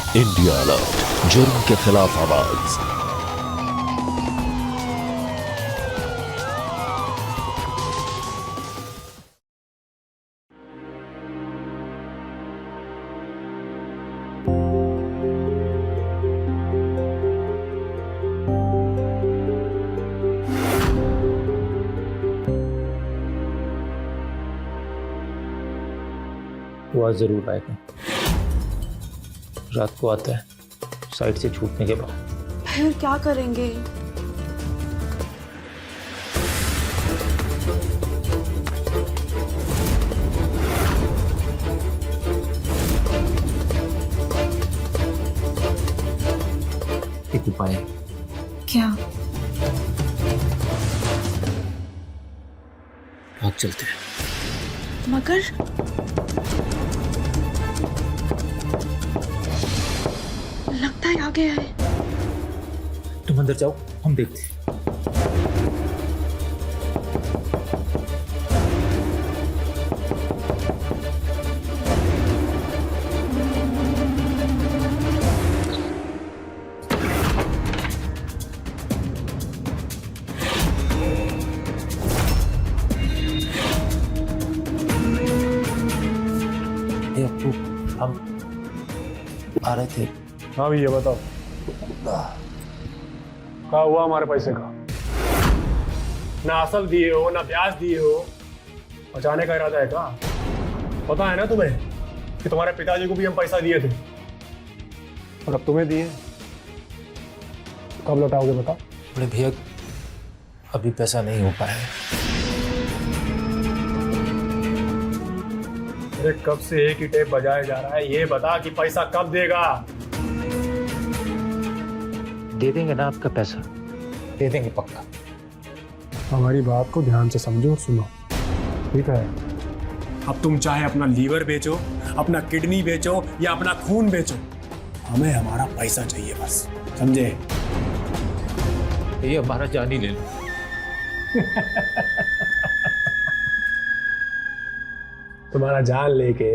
India alert, जुर्म के खिलाफ आवाज। वो आज जरूर आएगा। रात को आता है साइट से छूटने के बाद। फिर क्या करेंगे? एक उपाय है। क्या? भाग चलते हैं। मगर लगता है आ गया है। तुम अंदर जाओ, हम देखते हैं। ए अप्पू, हम आ रहे थे। हाँ भैया बताओ, क्या हुआ हमारे पैसे का? ना असल दिए हो ना ब्याज दिए हो, बचाने का इरादा है क्या? पता है ना तुम्हें कि तुम्हारे पिताजी को भी हम पैसा दिए थे और अब तुम्हें दिए, कब लौटाओगे बताओ? बड़े भैया अभी पैसा नहीं हो पाया है। अरे कब से एक ही टेप बजाया जा रहा है, ये बता कि पैसा कब देगा? दे देंगे ना आपका पैसा, दे देंगे पक्का। हमारी बात को ध्यान से समझो और सुनो, ठीक है? अब तुम चाहे अपना लीवर बेचो, अपना किडनी बेचो या अपना खून बेचो, हमें हमारा पैसा चाहिए बस, समझे? ये हमारा जान ही ले लो। तुम्हारा जान लेके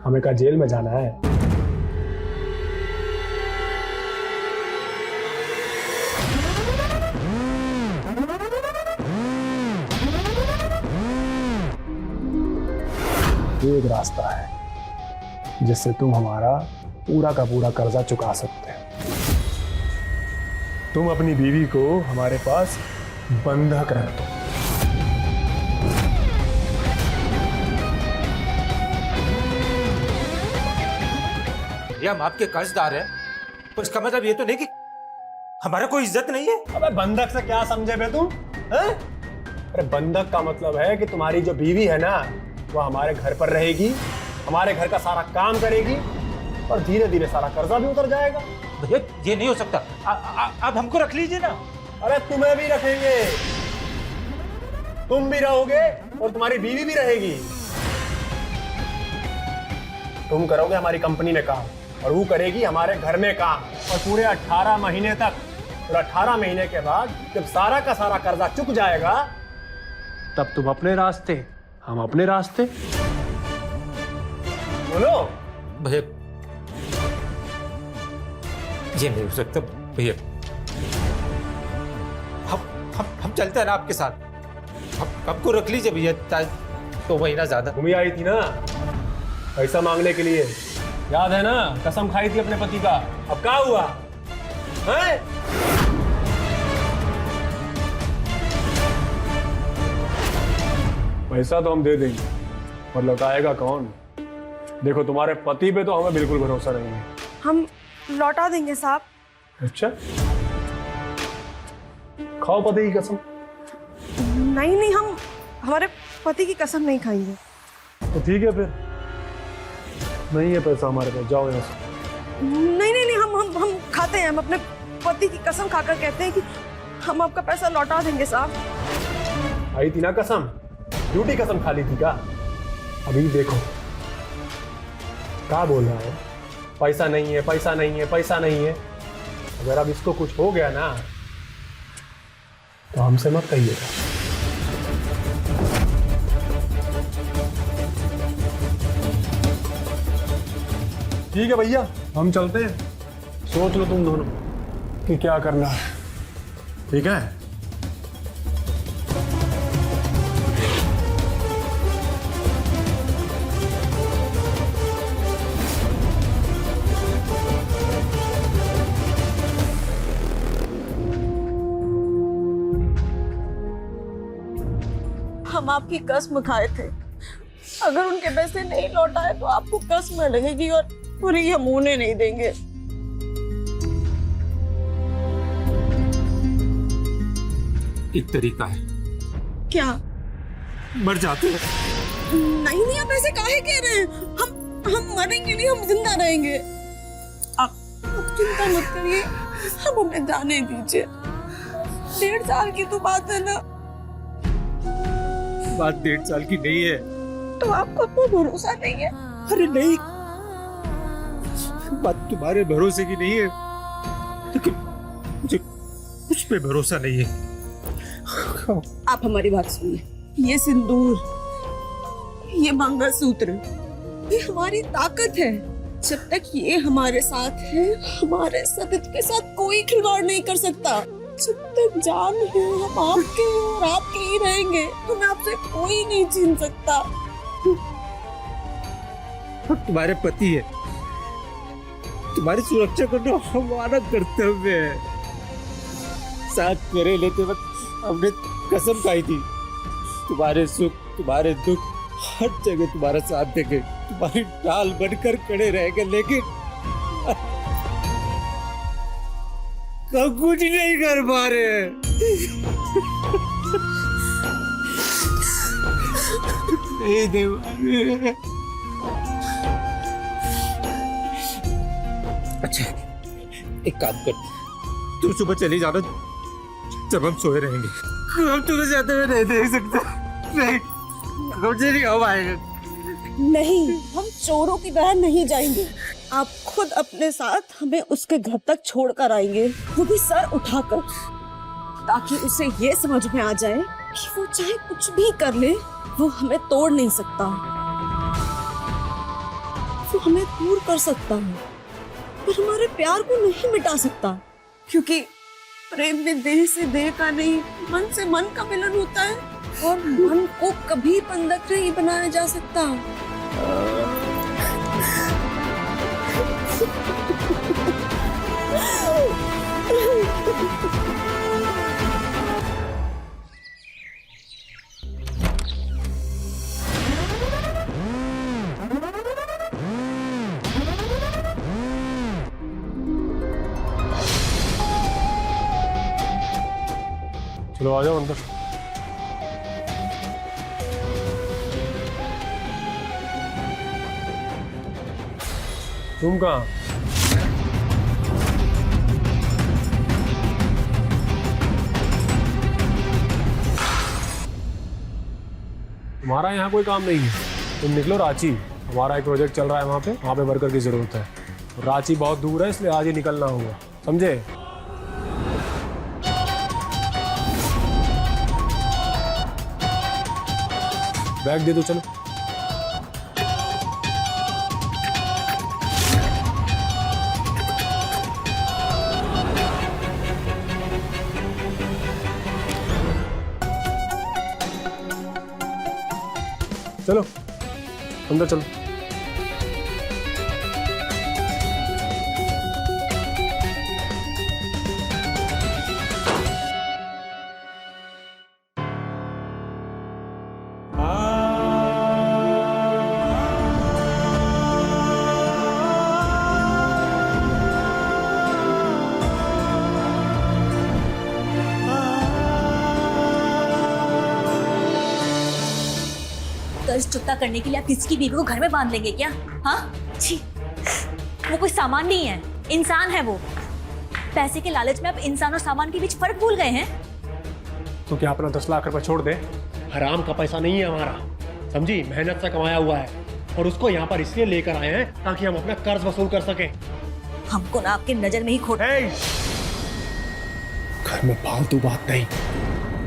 हमें का जेल में जाना है? एक रास्ता है जिससे तुम हमारा पूरा का पूरा कर्जा चुका सकते हो। तुम अपनी बीवी को हमारे पास बंधक रख दो। भैया हम आपके कर्जदार हैं, तो इसका मतलब ये तो नहीं कि हमारा कोई इज्जत नहीं है। अबे बंधक से क्या समझे बे तुम? हैं? अरे बंधक का मतलब है कि तुम्हारी जो बीवी है ना, वो हमारे घर पर रहेगी, हमारे घर का सारा काम करेगी और धीरे धीरे सारा कर्जा भी उतर जाएगा। भैया ये नहीं हो सकता। आप हमको रख लीजिए ना। अरे तुम्हें भी रखेंगे, तुम भी रहोगे और तुम्हारी बीवी भी रहेगी। तुम करोगे हमारी कंपनी में काम और वो करेगी हमारे घर में काम, और पूरे 18 महीने तक। और 18 महीने के बाद जब सारा का सारा कर्जा चुक जाएगा, तब तुम अपने रास्ते, हम अपने रास्ते। बोलो भैया ये नहीं हो सकता। भैया हम चलते हैं ना आपके साथ। हमको रख लीजिए भैया, 2 महीना ज्यादा। तुम ही आई थी ना पैसा मांगने के लिए, याद है ना? कसम खाई थी अपने पति का। अब क्या हुआ है? पैसा तो हम दे देंगे, पर लौटाएगा कौन? देखो तुम्हारे पति पे तो हमें बिल्कुल भरोसा नहीं है। हम लौटा देंगे साहब। अच्छा, खाओ पति की कसम। नहीं नहीं, हम हमारे पति की कसम नहीं खाएंगे। तो ठीक है, फिर नहीं है पैसा हमारे पास, जाओ यहाँ से। नहीं नहीं नहीं, हम खाते हैं। हम अपने पति की कसम खाकर कहते हैं कि हम आपका पैसा लौटा देंगे साहब। आई थी ना कसम, झूठी कसम खा ली थी क्या? अभी देखो क्या बोल रहा है, पैसा नहीं है, पैसा नहीं है, पैसा नहीं है। अगर अब इसको कुछ हो गया ना, तो हमसे मत कहिएगा। ठीक है भैया, हम चलते हैं, सोच लो तुम दोनों कि क्या करना है, ठीक है? हम आपकी कसम खाए थे, अगर उनके पैसे नहीं लौटाए तो आपको कसम लगेगी और ये हम उन्हें नहीं देंगे। एक तरीका है, क्या? मर जाते हैं। नहीं नहीं, आप ऐसे काहे कह रहे हैं? हम मरेंगे नहीं, हम जिंदा रहेंगे। आप चिंता मत करिए, हम हमें जाने दीजिए। 1.5 साल की तो बात है ना। बात 1.5 साल की नहीं है। तो आपको अपना भरोसा नहीं है? अरे नहीं, बात तुम्हारे भरोसे की नहीं है, लेकिन मुझे कुछ पे भरोसा नहीं है। आप हमारी बात सुनिए, ये सिंदूर, ये मंगलसूत्र, ये हमारी ताकत है। जब तक ये हमारे साथ है, हमारे सतत के साथ कोई खिलवाड़ नहीं कर सकता। जब तक जान है, हम आपके और आपके ही रहेंगे। हमें आपसे कोई नहीं छीन सकता। तुम्हारे पति है, तुम्हारी सुरक्षा करना हमारा कर्तव्य है। साथ मेरे लेते वक्त हमने कसम खाई थी, तुम्हारे सुख तुम्हारे दुख हर जगह तुम्हारा साथ देंगे, तुम्हारी ढाल बनकर खड़े रहेंगे। लेकिन कब कुछ नहीं कर पा रहे। नहीं देव, अच्छा एक काम कर, तुम सुबह चली जाना जब हम सोए रहेंगे। हम तुम्हें जाते हुए नहीं देख सकते। नहीं, मुझे नहीं हो पाएगा। नहीं, हम चोरों की तरह नहीं जाएंगे। आप खुद अपने साथ हमें उसके घर तक छोड़कर आएंगे, वो भी सर उठाकर, ताकि उसे ये समझ में आ जाए कि वो चाहे कुछ भी कर ले, वो हमें तोड़ नहीं सकता। वो हमें दूर कर सकता है, पर हमारे प्यार को नहीं मिटा सकता, क्योंकि प्रेम में देह से देह का नहीं, मन से मन का मिलन होता है, और मन को कभी बंधक नहीं बनाया जा सकता। चलो आ जाओ अंदर। तुम कहाँ? तुम्हारा यहाँ कोई काम नहीं है, तुम निकलो रांची। हमारा एक प्रोजेक्ट चल रहा है वहाँ पे वर्कर की जरूरत है। रांची बहुत दूर है, इसलिए आज ही निकलना होगा, समझे? बैग दे दो, चलो। चलो अंदर चलो। कर्ज चुकता करने के लिए आप किसी की बीवी को घर में बांध लेंगे क्या? हाँ छी, वो कोई सामान नहीं है, इंसान है वो। पैसे के लालच में आप इंसान और सामान के बीच फर्क भूल गए हैं। तो क्या अपना 10 लाख रुपए छोड़ दे? हराम का पैसा नहीं है हमारा, समझी? मेहनत से कमाया हुआ है, और उसको यहाँ पर इसलिए लेकर आए हैं ताकि हम अपना कर्ज वसूल कर सके। हमको ना आपकी नजर में ही खोट। घर में फालतू बात नहीं,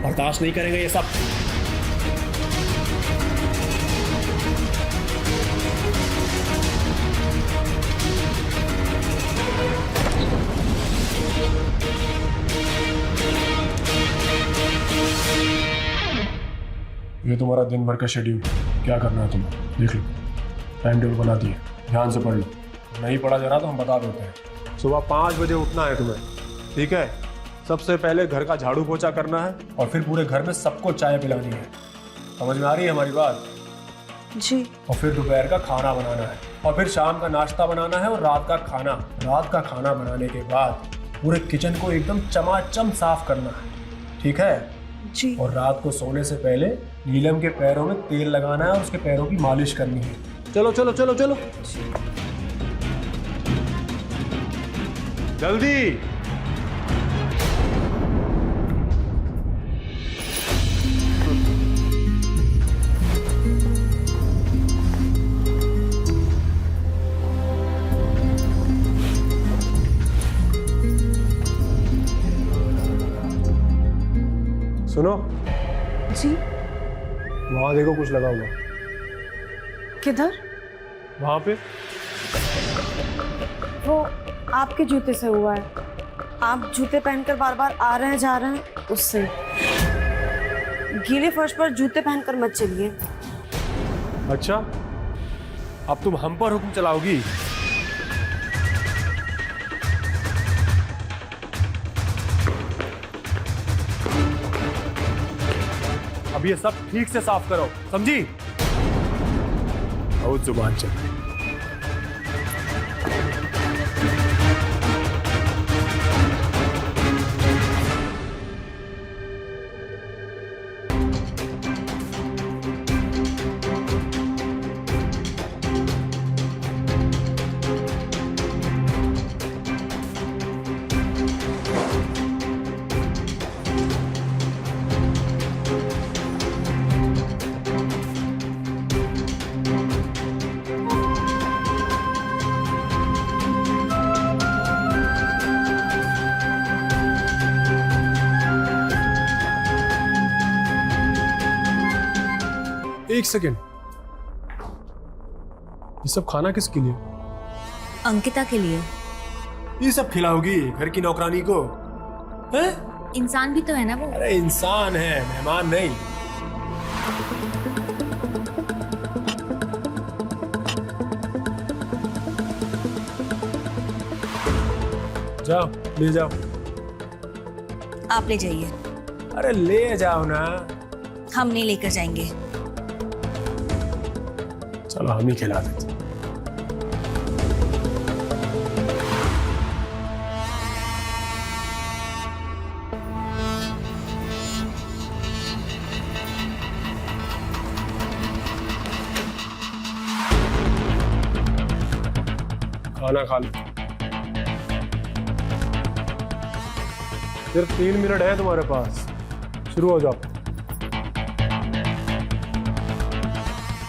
बर्दाश्त नहीं करेंगे ये सब। ये तुम्हारा दिन भर का शेड्यूल, क्या करना है तुम्हें देख लो। टाइम टेबल बना दिए, ध्यान से पढ़ लो। नहीं पढ़ा जा रहा तो हम बता देते हैं। सुबह 5 बजे उठना है तुम्हें, ठीक है? सबसे पहले घर का झाड़ू पोछा करना है और फिर पूरे घर में सबको चाय पिलानी है। समझ में आ रही है हमारी बात? जी। और फिर दोपहर का खाना बनाना है और फिर शाम का नाश्ता बनाना है और रात का खाना। रात का खाना बनाने के बाद पूरे किचन को एकदम चमाचम साफ करना है, ठीक है? जी। और रात को सोने से पहले नीलम के पैरों में तेल लगाना है और उसके पैरों की मालिश करनी है। चलो चलो चलो चलो जल्दी। सुनो जी। वहां देखो कुछ लगा हुआ। किधर? वहां पे वो आपके जूते से हुआ है। आप जूते पहनकर बार बार आ रहे हैं जा रहे हैं, उससे। गीले फर्श पर जूते पहनकर मत चलिए। अच्छा, अब तुम हम पर हुक्म चलाओगी? अब ये सब ठीक से साफ करो, समझी? बहुत जुबान चल रही। एक सेकेंड, ये सब खाना किसके लिए? अंकिता के लिए। ये सब खिलाओगी घर की नौकरानी को? हैं? इंसान भी तो है ना वो। अरे इंसान है, मेहमान नहीं। जाओ ले जाओ। आप ले जाइए। अरे ले जाओ ना। हम नहीं लेकर जाएंगे। चलो हम ही खिला देते। खाना खा लो। सिर्फ 3 मिनट है तुम्हारे पास, शुरू हो जाओ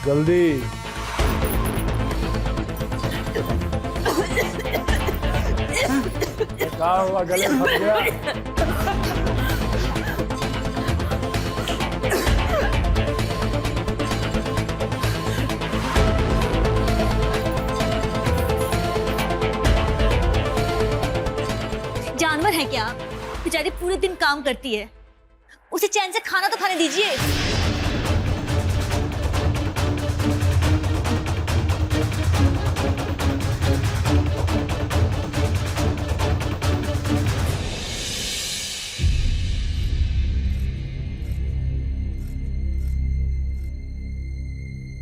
जल्दी। क्या हुआ, गले फंस गया? जानवर है क्या? बेचारी पूरे दिन काम करती है, उसे चैन से खाना तो खाने दीजिए।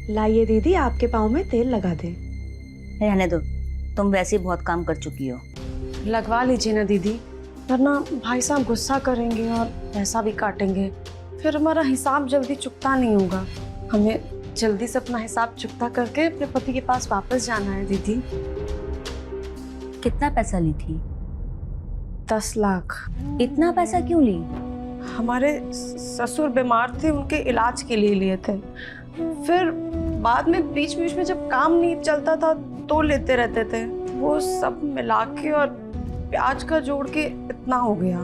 लाइए दीदी, आपके पाँव में तेल लगा दें। रहने दो, तुम वैसे ही बहुत काम कर चुकी हो। लगवा लीजिए ना दीदी, वरना भाई साहब गुस्सा करेंगे और पैसा भी काटेंगे। फिर हमारा हिसाब जल्दी चुकता नहीं होगा। हमें जल्दी से अपना हिसाब चुकता करके अपने पति के पास वापस जाना है दीदी। कितना पैसा ली थी? 10 लाख। इतना पैसा क्यों ली? हमारे ससुर बीमार थे, उनके इलाज के लिए लिए थे। फिर बाद में बीच बीच में जब काम नहीं चलता था तो लेते रहते थे। वो सब मिला के और ब्याज का जोड़ के इतना हो गया।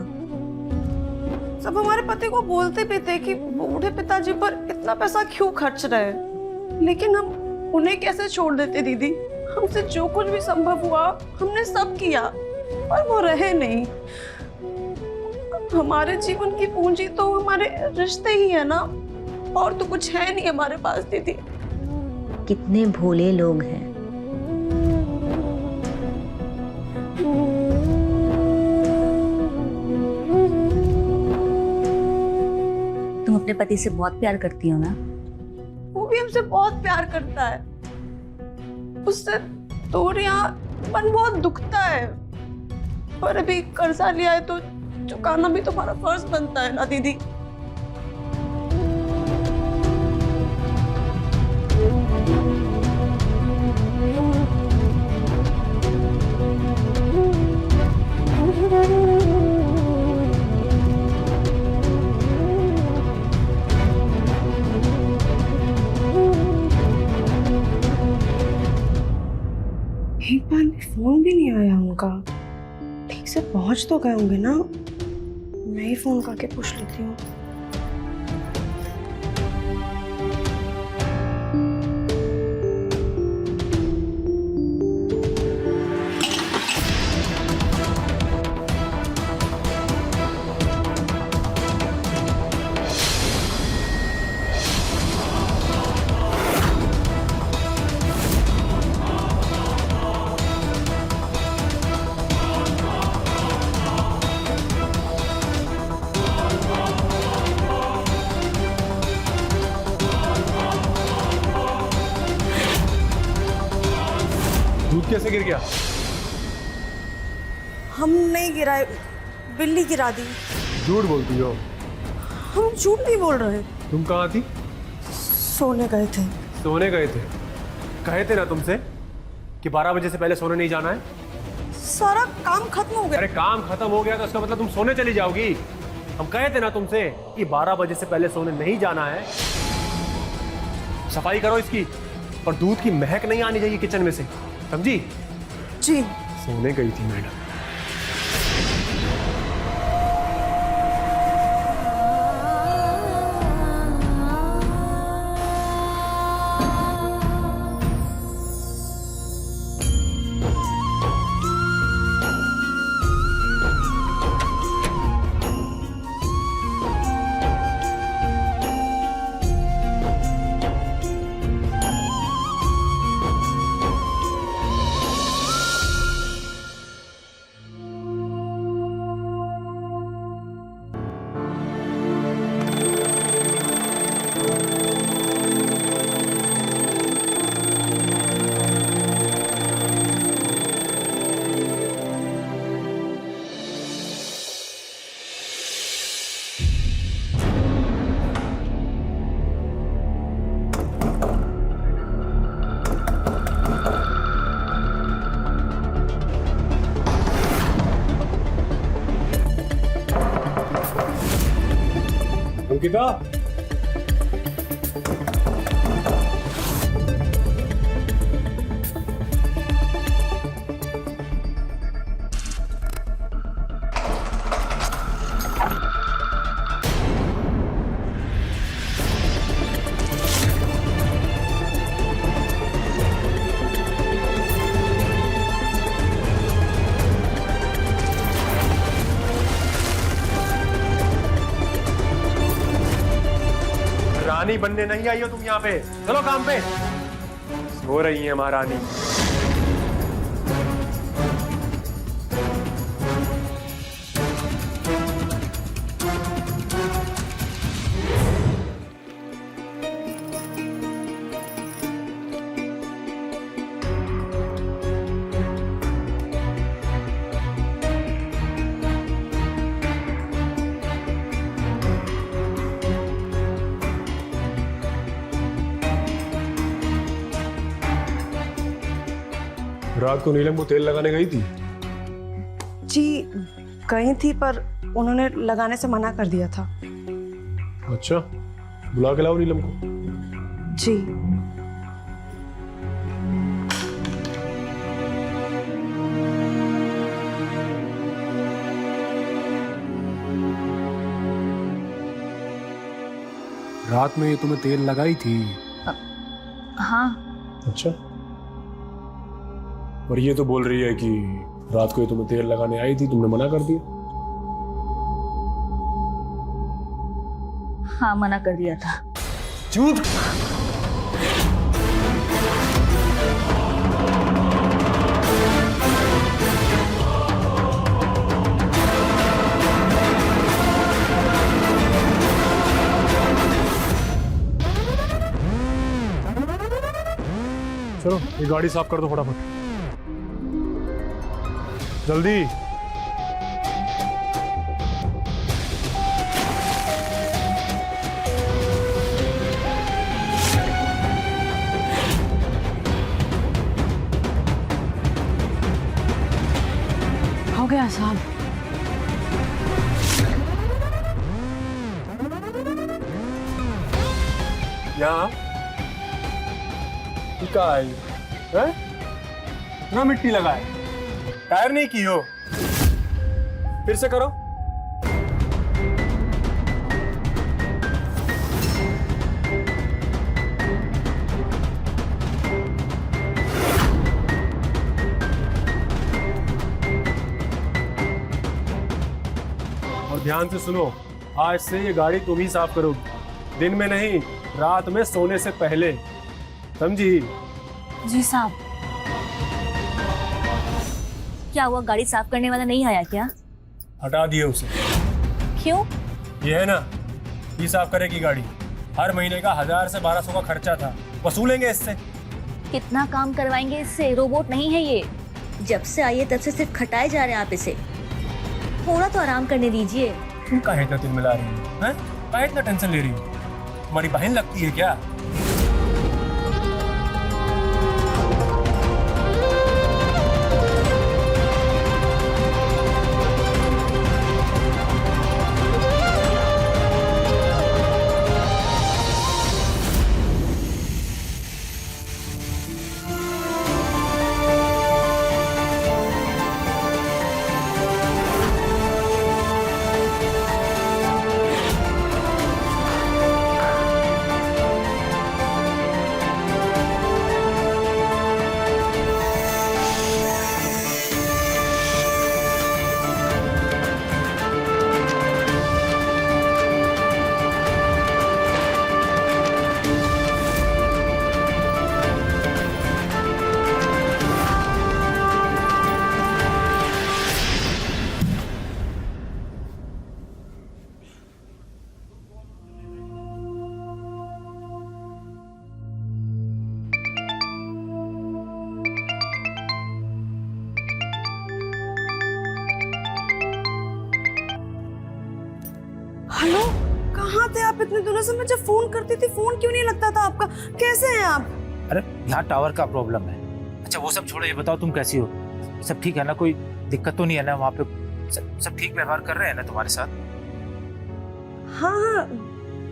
सब हमारे पति को बोलते भी थे कि बूढ़े पिताजी पर इतना पैसा क्यों खर्च रहे, लेकिन हम उन्हें कैसे छोड़ देते दीदी। हमसे जो कुछ भी संभव हुआ हमने सब किया, पर वो रहे नहीं। हमारे जीवन की पूंजी तो हमारे रिश्ते ही है ना। और तो कुछ है नहीं हमारे पास दीदी। कितने भोले लोग हैं। तुम अपने पति से बहुत प्यार करती हो ना? वो भी हमसे बहुत प्यार करता है। उससे दूरियां मन बहुत दुखता है, पर अभी कर्जा लिया है तो चुकाना भी तुम्हारा फर्ज बनता है ना दीदी। एक बार भी फोन भी नहीं आया उनका। ठीक से पहुंच तो गए होंगे ना, मैं ही फोन करके पूछ लेती हूँ। दूध कैसे गिर गया? हम नहीं गिराए, बिल्ली गिरा दी। झूठ बोलती हो। हम झूठ नहीं बोल रहे हैं। तुम कहाँ थी? सोने गए थे। सोने गए थे? कहे थे ना तुमसे कि 12 बजे से पहले सोने नहीं जाना है। सारा काम खत्म हो गया। अरे काम खत्म हो गया तो इसका मतलब तुम सोने चली जाओगी। हम कहे थे ना तुमसे कि 12 बजे से पहले सोने नहीं जाना है। सफाई करो इसकी, और दूध की महक नहीं आनी चाहिए किचन में से, समझी? जी। सोने गई थी मैडम। अंकिता, रानी बनने नहीं आई हो तुम यहाँ पे। चलो काम पे। सो रही है महारानी। रात को नीलम को तेल लगाने गई थी? जी गई थी, पर उन्होंने लगाने से मना कर दिया था। अच्छा, बुला के लाओ नीलम को। जी। रात में ये तुम्हें तेल लगाई थी? हाँ। अच्छा, और ये तो बोल रही है कि रात को ये तुम्हें तेल लगाने आई थी, तुमने मना कर दिया। हाँ, मना कर दिया था। झूठ। चलो ये गाड़ी साफ कर दो फटाफट, जल्दी। हो गया साहब। यहाँ क्या है? ना मिट्टी लगा है, टायर नहीं की हो, फिर से करो। और ध्यान से सुनो, आज से ये गाड़ी तुम ही साफ करोगी, दिन में नहीं, रात में सोने से पहले, समझी? जी साहब। क्या हुआ, गाड़ी साफ करने वाला नहीं आया क्या? हटा दिए उसे। क्यों? ये है ना, ये साफ करेगी गाड़ी, हर महीने का 1000 से 1200 का खर्चा था, वसूलेंगे इससे। कितना काम करवाएंगे इससे, रोबोट नहीं है ये। जब से आई है तब से सिर्फ खटाए जा रहे हैं आप इसे, थोड़ा तो आराम करने दीजिए। तुम काहे इतना दिल मिला रही हो, हैं? काहे इतना टेंशन ले रही हो? तुम्हारी बहन लगती है क्या? हेलो, कहाँ थे आप इतने दिनों से? मैं जब फोन करती थी फोन क्यों नहीं लगता था आपका? कैसे हैं आप? अरे यहाँ टावर का प्रॉब्लम है। अच्छा वो सब छोड़ो, ये बताओ तुम कैसी हो? सब ठीक है ना? कोई दिक्कत तो नहीं है ना वहाँ पे? सब ठीक व्यवहार कर रहे हैं ना तुम्हारे साथ? हाँ हाँ,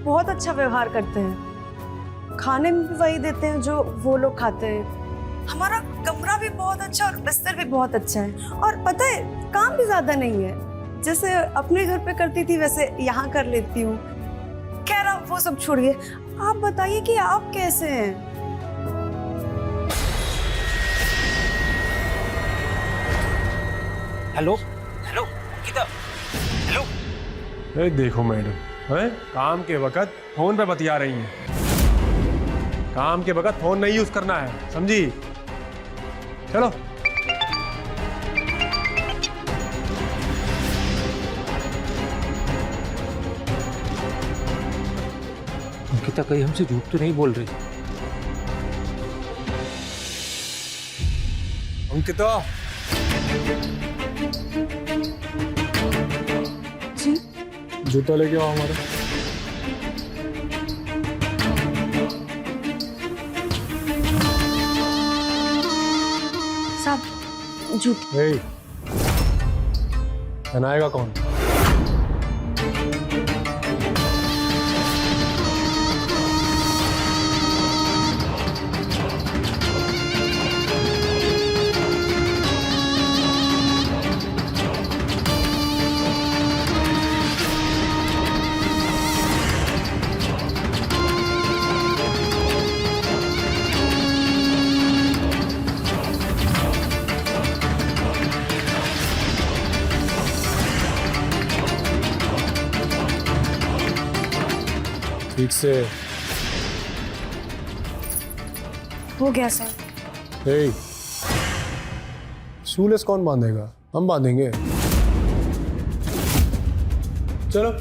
बहुत अच्छा व्यवहार करते हैं, खाने में भी वही देते हैं जो वो लोग खाते हैं। हमारा कमरा भी बहुत अच्छा और बिस्तर भी बहुत अच्छा है, और पता है काम भी ज्यादा नहीं है, जैसे अपने घर पे करती थी वैसे यहाँ कर लेती हूँ। खैर आप वो सब छोड़िए, आप बताइए कि आप कैसे हैं? Hello hello Ankita, hello. ए, देखो मैडम, हैं? काम के वक्त फोन पे बतिया रही हैं। काम के वक्त फोन नहीं यूज करना है, समझी? चलो। अंकिता कहीं हमसे झूठ तो नहीं बोल रही? अंकिता, जी जूता लेके आओ हमारा। साहब जूत। ए, पहनाएगा कौन? ठीक से हो गया साहब। हे, शूलेस कौन बांधेगा? हम बांधेंगे। चलो।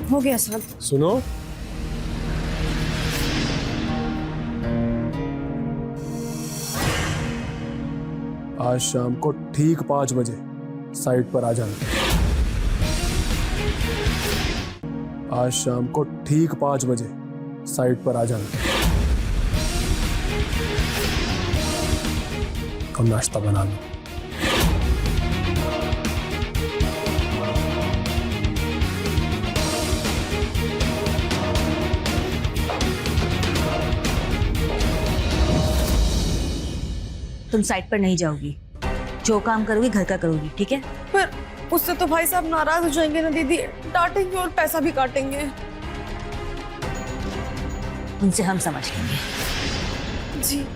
हो गया साहब। सुनो, आज शाम को ठीक 5 बजे साइट पर आ जाना। आज शाम को ठीक 5 बजे साइट पर आ जाना। हम नाश्ता बना लो। तुम साइट पर नहीं जाओगी, जो काम करोगी घर का करोगी, ठीक है? पर उससे तो भाई साहब नाराज हो जाएंगे ना दीदी, डांटेंगे और पैसा भी काटेंगे। उनसे हम समझ लेंगे। जी।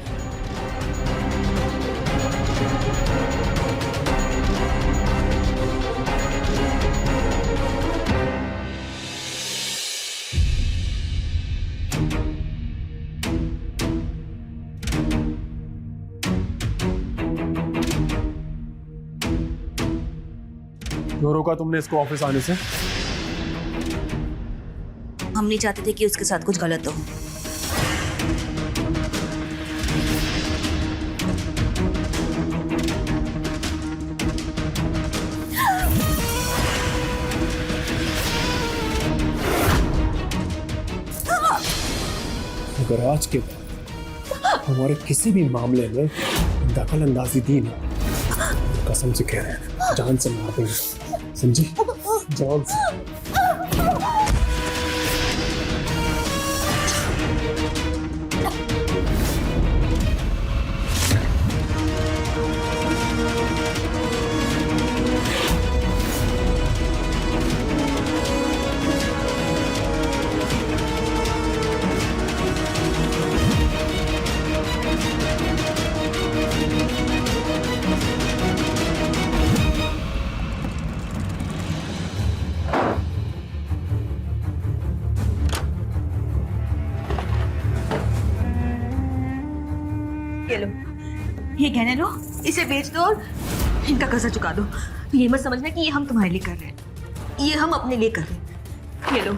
क्यों रोका तुमने इसको ऑफिस आने से? हम नहीं चाहते थे कि उसके साथ कुछ गलत हो। अगर आज के बाद हमारे किसी भी मामले में दखल अंदाजी दी ना, कसम से कह रहे हैं जान से मार देंगे। समझी? जान से। ये लो, ये गहने लो, इसे बेच दो और इनका कर्जा चुका दो। ये मत समझना कि ये हम तुम्हारे लिए कर रहे हैं, ये हम अपने लिए कर रहे हैं। ये लो।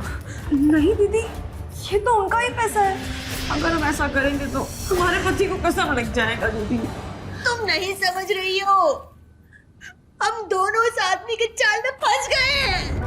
नहीं दीदी, ये तो उनका ही पैसा है। अगर हम ऐसा करेंगे तो हमारे पति को कसम लग जाएगा दीदी। तुम नहीं समझ रही हो, हम दोनों इस आदमी के जाल में फंस गए हैं।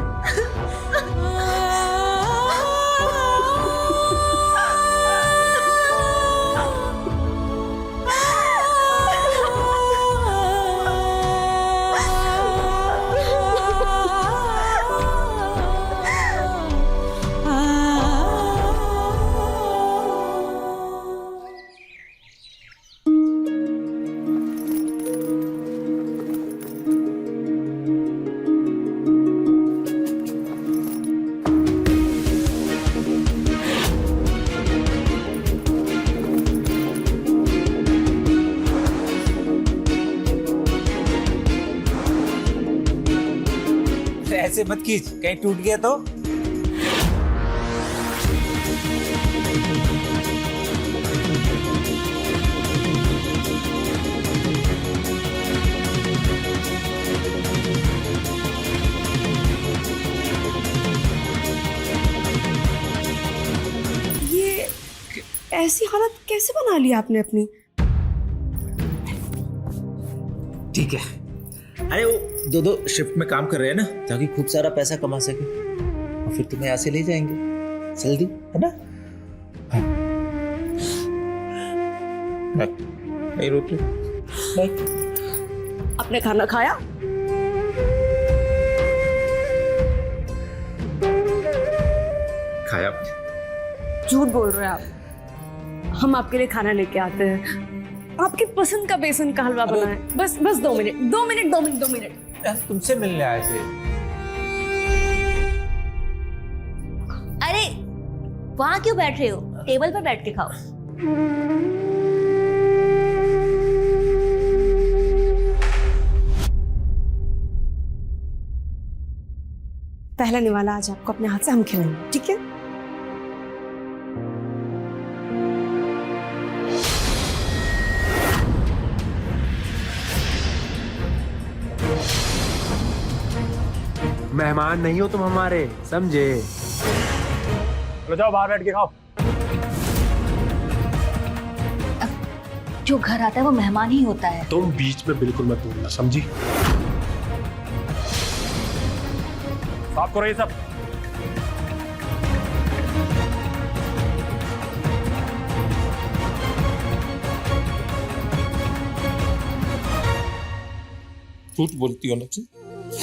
ऐसे मत खींच, कहीं टूट गया तो। ये ऐसी हालत कैसे बना ली आपने अपनी? ठीक है, अरे वो 2-2 शिफ्ट में काम कर रहे हैं ना, ताकि खूब सारा पैसा कमा सके और फिर तुम्हें यहाँ से ले जाएंगे जल्दी, है ना? हाँ। नहीं रोक ले। आपने खाना खाया? खाया। झूठ बोल रहे हैं आप। हम आपके लिए खाना लेके आते हैं। आपकी पसंद का बेसन का हलवा बना है। बस 2 मिनट 2 मिनट 2 मिनट 2 मिनट। यार तुमसे मिलने आए थे। अरे वहां क्यों बैठ रहे हो, टेबल पर बैठ के खाओ। पहला निवाला आज आपको अपने हाथ से हम खिलाएंगे, ठीक है? मेहमान नहीं हो तुम हमारे, समझे? चलो जाओ बाहर बैठ के खाओ। जो घर आता है वो मेहमान ही होता है। तुम बीच में बिल्कुल मत बोलना, समझी? साफ करो ये सब। झूठ बोलती हो ना तुम,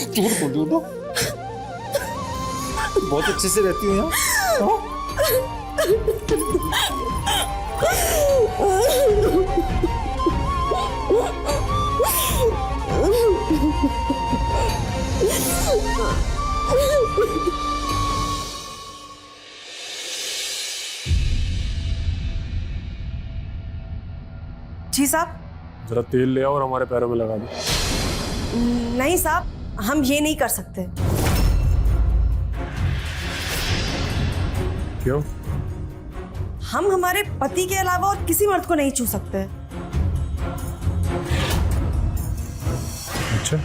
झूठ बोलती हो ना। बहुत अच्छे से रहती हो यहाँ। जी साहब। जरा तेल ले आओ और हमारे पैरों में लगा दो। नहीं साहब, हम ये नहीं कर सकते। क्यों? हम हमारे पति के अलावा और किसी मर्द को नहीं छू सकते। अच्छा,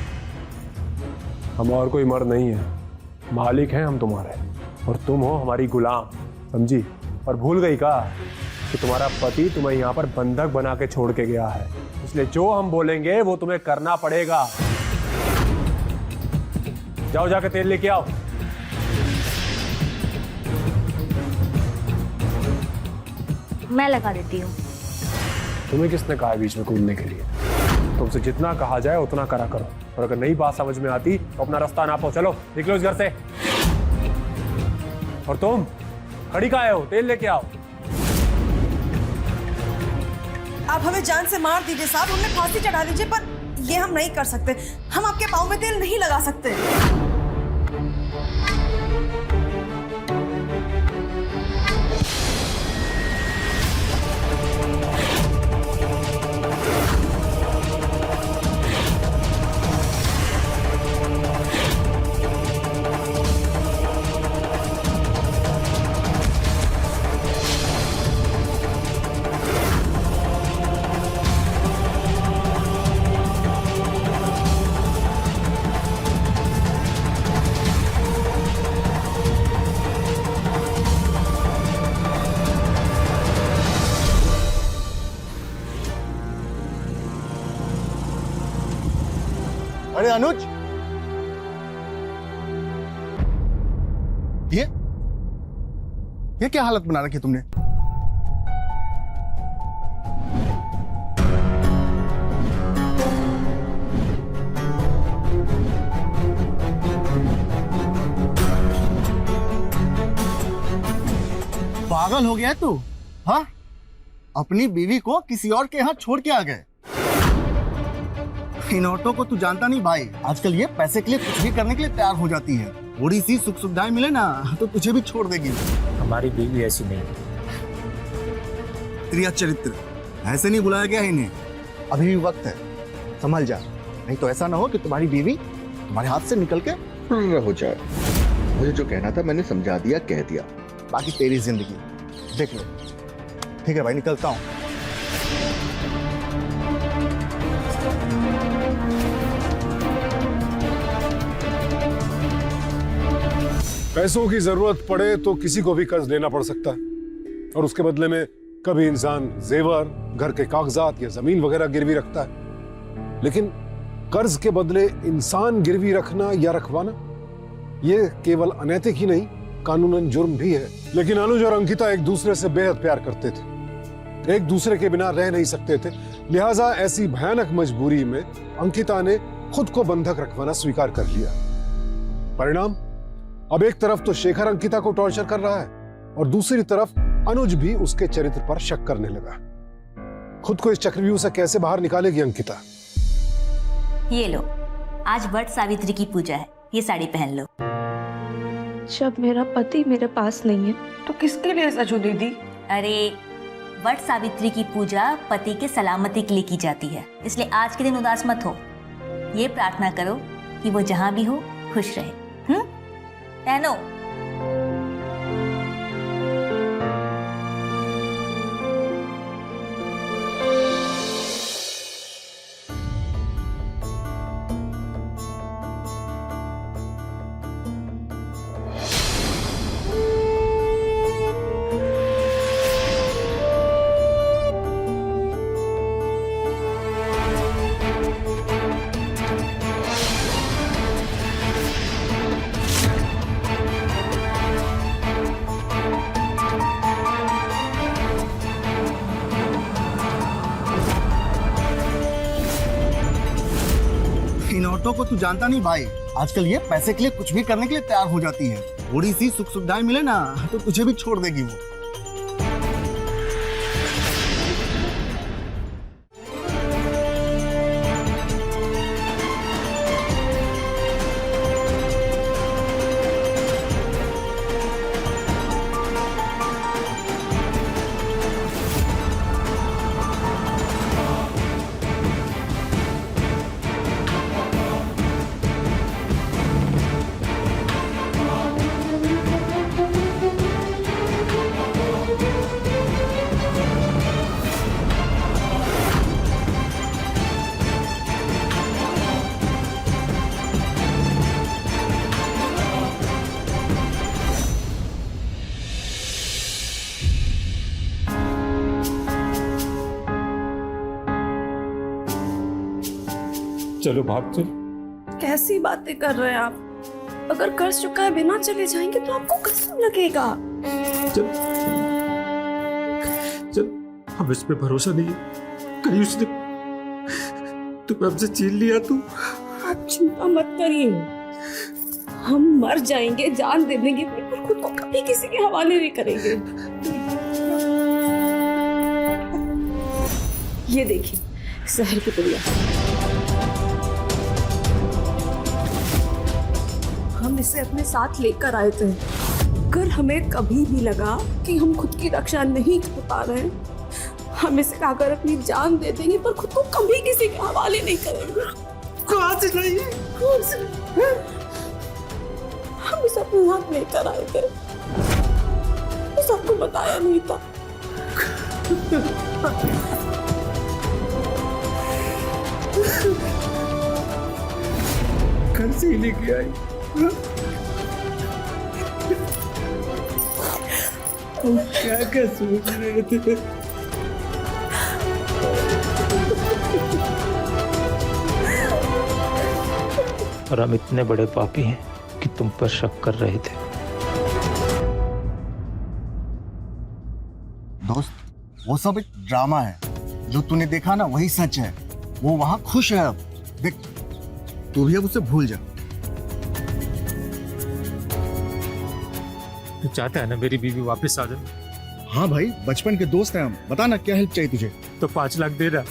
हम और कोई मर्द नहीं है, मालिक हैं हम तुम्हारे, और तुम हो हमारी गुलाम, समझी? और भूल गई का कि तुम्हारा पति तुम्हें यहाँ पर बंधक बना के छोड़ के गया है, इसलिए जो हम बोलेंगे वो तुम्हें करना पड़ेगा। जाओ जाके तेल लेके आओ। मैं लगा देती हूँ। तुम्हें किसने कहा है बीच में कूदने के लिए? तुमसे जितना कहा जाए उतना करा करो, और अगर नई बात समझ में आती तो अपना रास्ता नापो। चलो निकलो इस घर से। और तुम खड़ी कहाँ हो? तेल लेके आओ। आप हमें जान से मार दीजिए साहब, हमें फांसी चढ़ा दीजिए, पर ये हम नहीं कर सकते। हम आपके पाँव में तेल नहीं लगा सकते। अरे अनुज, ये क्या हालत बना रखी तुमने? पागल हो गया है तू? हाँ, अपनी बीवी को किसी और के यहाँ छोड़ के आ गए। इन औरतों को तू जानता नहीं भाई, आजकल ये पैसे के लिए कुछ भी करने के लिए तैयार हो जाती है। थोड़ी सी सुख सुविधाएं मिले ना तो तुझे भी छोड़ देगी। हमारी बीवी ऐसी नहीं है। त्रिया चरित्र ऐसे नहीं बुलाया गया है इन्हें। अभी भी वक्त है, संभल जा, नहीं तो ऐसा ना हो कि तुम्हारी बीवी तुम्हारे हाथ से निकल के हो जाए। मुझे जो कहना था मैंने समझा दिया, कह दिया, बाकी तेरी जिंदगी देख लो। ठीक है भाई, निकलता हूँ। पैसों की जरूरत पड़े तो किसी को भी कर्ज लेना पड़ सकता है, और उसके बदले में कभी इंसान जेवर, घर के कागजात या जमीन वगैरह गिरवी रखता है। लेकिन कर्ज के बदले इंसान गिरवी रखना या रखवाना, ये केवल अनैतिक ही नहीं, कानूनन जुर्म भी है। लेकिन अनुज और अंकिता एक दूसरे से बेहद प्यार करते थे, एक दूसरे के बिना रह नहीं सकते थे। लिहाजा ऐसी भयानक मजबूरी में अंकिता ने खुद को बंधक रखवाना स्वीकार कर लिया। परिणाम, अब एक तरफ तो शेखर अंकिता को टॉर्चर कर रहा है और दूसरी तरफ अनुज भी उसके चरित्र पर शक करने लगा। खुद को इस चक्रव्यूह से कैसे बाहर निकालेगी अंकिता? ये लो, आज वट सावित्री की पूजा है, ये साड़ी पहन लो। जब मेरा पति मेरे पास नहीं है तो किसके लिए सजू दीदी? अरे वट सावित्री की पूजा पति के सलामती के लिए की जाती है, इसलिए आज के दिन उदास मत हो। ये प्रार्थना करो कि वो जहां भी हो खुश रहे। पहनो। इन औरतों को तू जानता नहीं भाई, आजकल ये पैसे के लिए कुछ भी करने के लिए तैयार हो जाती है। थोड़ी सी सुख सुविधाएं मिले ना तो तुझे भी छोड़ देगी वो। चलो भाग चल। कैसी बातें कर रहे हैं आप? अगर कर्ज चुकाए बिना चले जाएंगे तो आपको कसम लगेगा। चल चल, हम इस पे भरोसा नहीं है, कहीं उसने तुम्हें हमसे छीन लिया तो। आप चिंता मत करिए, हम मर जाएंगे, जान दे देंगे, पर खुद को कभी किसी के हवाले नहीं करेंगे। ये देखिए शहर की पुड़िया, हम इसे अपने साथ लेकर आए थे। अगर हमें कभी भी लगा कि हम खुद की रक्षा नहीं कर पा रहे, हम इसे खाकर अपनी जान दे देंगे, पर खुद को कभी किसी के हवाले नहीं करेंगे। कहाँ से लाइए? हम इसे अपने हाथ लेकर आए थे, बस आपको बताया नहीं था। घर से ही लेके आई। हम क्या क्या सोच रहे थे? और हम इतने बड़े पापी हैं कि तुम पर शक कर रहे थे। दोस्त, वो सब एक ड्रामा है। जो तूने देखा ना वही सच है। वो वहां खुश है अब। देख, तू भी अब उसे भूल जा। तू चाहता है ना मेरी बीवी वापस आ जाए? हाँ भाई, बचपन के दोस्त हैं हम। बता ना क्या हेल्प चाहिए तुझे? तो 5 लाख दे रहा,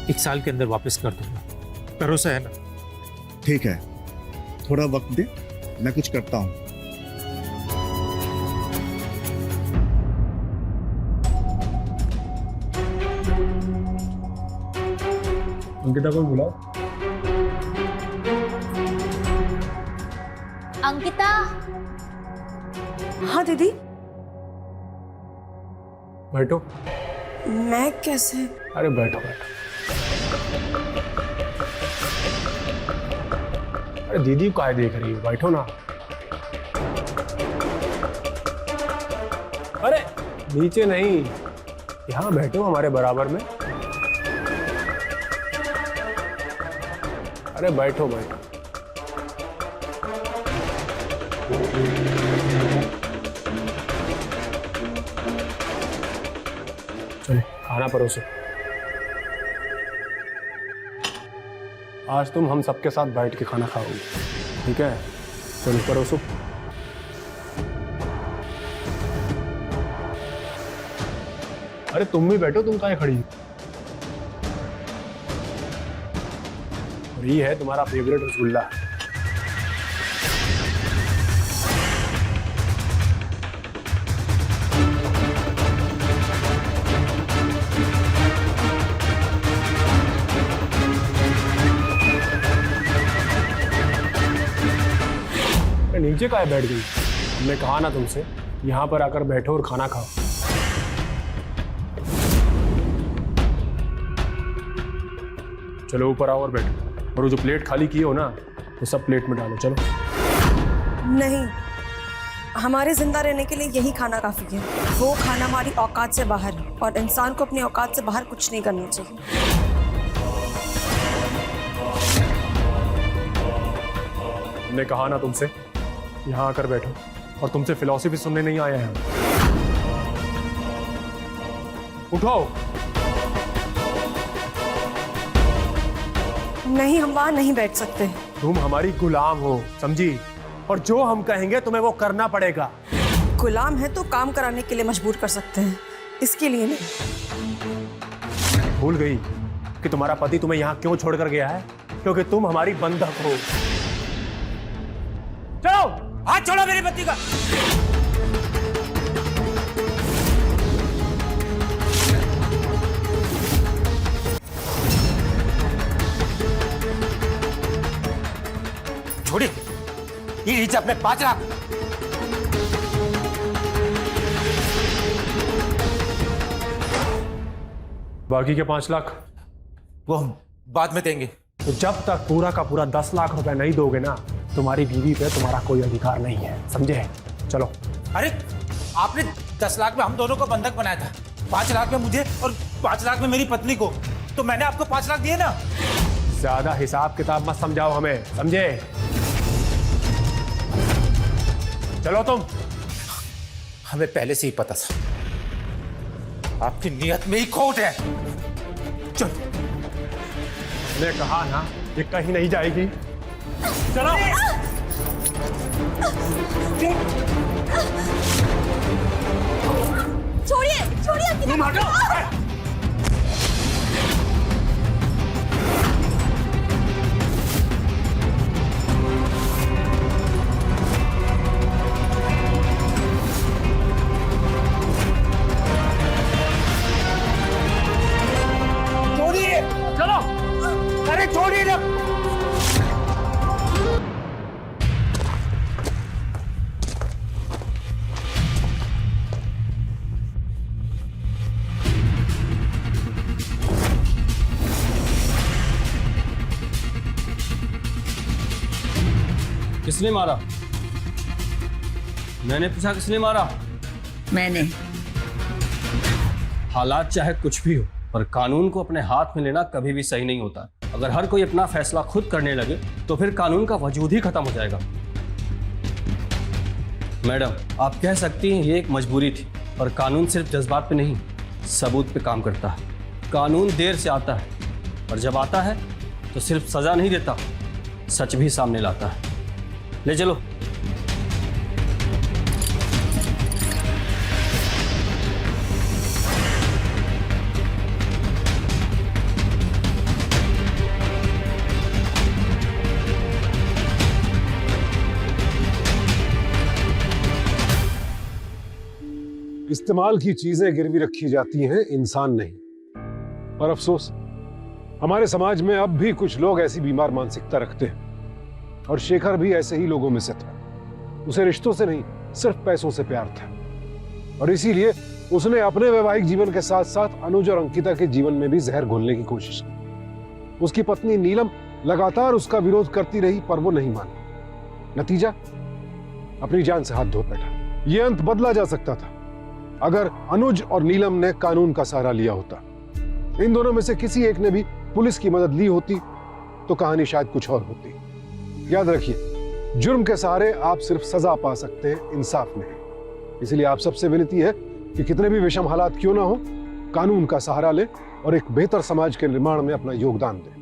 1 साल के अंदर वापस कर दूंगा, भरोसा है ना? ठीक है, थोड़ा वक्त दे, मैं कुछ करता हूँ। अंकिता को बुलाओ। अंकिता। हाँ दीदी। बैठो। मैं कैसे? अरे बैठो बैठो। अरे दीदी को काहे देख रही हो? बैठो ना। अरे नीचे नहीं, यहाँ बैठो हमारे बराबर में। अरे बैठो बैठो। चलो खाना परोसो। आज तुम हम सबके साथ बैठ के खाना खाओगे, ठीक है? चलो परोसो। अरे तुम भी बैठो, तुम काहे खड़ी हो? और ये है तुम्हारा फेवरेट रसगुल्ला। नीचे काहे बैठ गई? हमने कहा ना तुमसे यहाँ पर आकर बैठो और खाना खाओ। चलो ऊपर आओ और बैठो, और वो जो प्लेट खाली किए हो ना वो सब प्लेट में डालो। चलो। नहीं, हमारे जिंदा रहने के लिए यही खाना काफी है। वो खाना हमारी औकात से बाहर है और इंसान को अपनी औकात से बाहर कुछ नहीं करना चाहिए। हमने कहा ना तुमसे यहाँ आकर बैठो, और तुमसे फिलॉसफी सुनने नहीं आए हैं। उठो। नहीं, हम वहां नहीं बैठ सकते। तुम हमारी गुलाम हो, समझी? और जो हम कहेंगे तुम्हें वो करना पड़ेगा। गुलाम है तो काम कराने के लिए मजबूर कर सकते हैं, इसके लिए नहीं। भूल गई कि तुम्हारा पति तुम्हें यहाँ क्यों छोड़कर गया है? क्योंकि तुम हमारी बंधक हो। चलो, हाथ छोड़ो मेरी पति का। छोड़िए, ये नीचे अपने 5 लाख। बाकी के 5 लाख वो हम बाद में देंगे। तो जब तक पूरा का पूरा 10 लाख रुपए नहीं दोगे ना, तुम्हारी बीवी पे तुम्हारा कोई अधिकार नहीं है, समझे? चलो। अरे आपने 10 लाख में हम दोनों को बंधक बनाया था, 5 लाख में मुझे और 5 लाख में मेरी पत्नी को, तो मैंने आपको 5 लाख दिए ना। ज्यादा हिसाब किताब मत समझाओ हमें, समझे? चलो तुम। हमें पहले से ही पता था आपकी नीयत में ही खोट है। चलो। मैंने कहा ना ये कहीं नहीं जाएगी। चलो। छोड़िए, छोड़िए। तुम हटो। छोड़िए। चलो। अरे छोड़िए ना। किसने मारा? मैंने पूछा किसने मारा? मैंने। हालात चाहे कुछ भी हो, पर कानून को अपने हाथ में लेना कभी भी सही नहीं होता। अगर हर कोई अपना फैसला खुद करने लगे तो फिर कानून का वजूद ही खत्म हो जाएगा। मैडम, आप कह सकती हैं ये एक मजबूरी थी, और कानून सिर्फ जज्बात पे नहीं, सबूत पे काम करता है। कानून देर से आता है, और जब आता है तो सिर्फ सजा नहीं देता, सच भी सामने लाता है। ले चलो। इस्तेमाल की चीजें गिरवी रखी जाती हैं, इंसान नहीं। पर अफसोस, हमारे समाज में अब भी कुछ लोग ऐसी बीमार मानसिकता रखते हैं, और शेखर भी ऐसे ही लोगों में से था। उसे रिश्तों से नहीं, सिर्फ पैसों से प्यार था, और इसीलिए उसने अपने वैवाहिक जीवन के साथ साथ अनुज और अंकिता के जीवन में भी जहर घोलने की कोशिश की। उसकी पत्नी नीलम लगातार उसका विरोध करती रही, पर वो नहीं मानी। नतीजा, अपनी जान से हाथ धो बैठा। यह अंत बदला जा सकता था अगर अनुज और नीलम ने कानून का सहारा लिया होता। इन दोनों में से किसी एक ने भी पुलिस की मदद ली होती तो कहानी शायद कुछ और होती। याद रखिए, जुर्म के सहारे आप सिर्फ सजा पा सकते हैं, इंसाफ नहीं। इसलिए आप सबसे विनती है कि कितने भी विषम हालात क्यों ना हो, कानून का सहारा लें और एक बेहतर समाज के निर्माण में अपना योगदान दें।